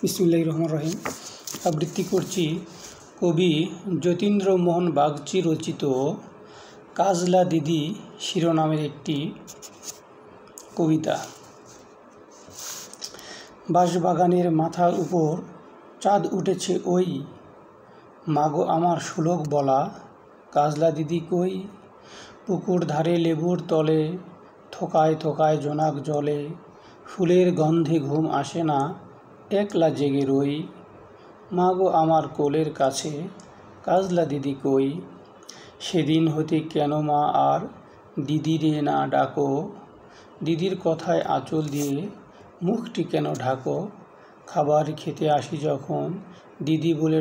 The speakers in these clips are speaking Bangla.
বিসমিল্লাহির রহমানির রহিম। আবৃত্তি করছি কবি যতীন্দ্রমোহন বাগচি রচিত কাজলা দিদি শিরোনামের একটি কবিতা। বাঁশবাগানের মাথার উপর চাঁদ উঠেছে ওই, মাগো আমার সুলোক বলা কাজলা দিদি কই। পুকুর ধারে লেবুর তলে থোকায় থোকায় জোনাক জলে, ফুলের গন্ধে ঘুম আসে না একলা জেগে রই। মাগো আমার কোলের কাছে কাজলা দিদি কই। সেদিন হতে কেন মা আর দিদিরে না ডাকো, দিদির কথায় আঁচল দিয়ে মুখটি কেন ঢাকো। খাবার খেতে আসি যখন দিদি বলে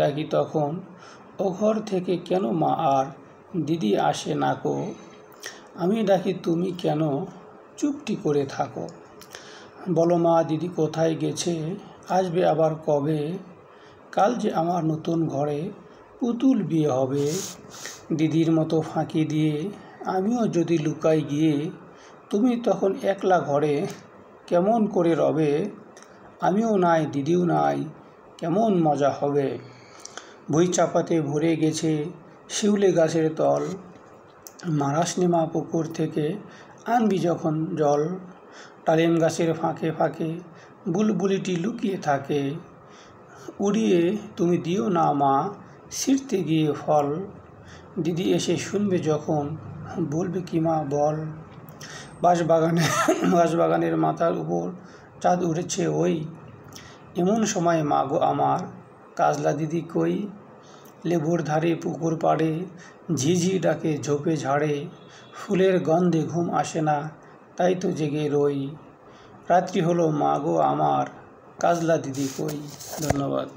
ডাকি তখন, ও ঘর থেকে কেন মা আর দিদি আসে না কো। আমি ডাকি তুমি কেন চুপটি করে থাকো। বলো মা দিদি কোথায় গেছে, আসবে আবার কবে। কাল যে আমার নতুন ঘরে পুতুল বিয়ে হবে। দিদির মতো ফাঁকি দিয়ে আমিও যদি লুকাই গিয়ে, তুমি তখন একলা ঘরে কেমন করে রবে। আমিও নাই দিদিও নাই কেমন মজা হবে। বই চাপাতে ভরে গেছে শিউলে গাছের তল, মারাসনি মা পুকুর থেকে আনবি যখন জল। ডালিম গাছের ফাঁকে ফাঁকে বুলবুলিটি লুকিয়ে থাকে, উড়িয়ে তুমি দিও না মা ছিঁড়তে গিয়ে ফল। দিদি এসে শুনবে যখন বলবে কি মা বল। বাঁশবাগানের মাথার উপর চাঁদ উঠেছে ওই, এমন সময় মাগো আমার কাজলা দিদি কই। লেবুর ধারে পুকুর পাড়ে ঝিঝি ডাকে ঝোপে ঝাড়ে, ফুলের গন্ধে ঘুম আসে না তাই তো জেগে রই। রাত্রি হলো মাগো আমার কাজলা দিদি কই। ধন্যবাদ।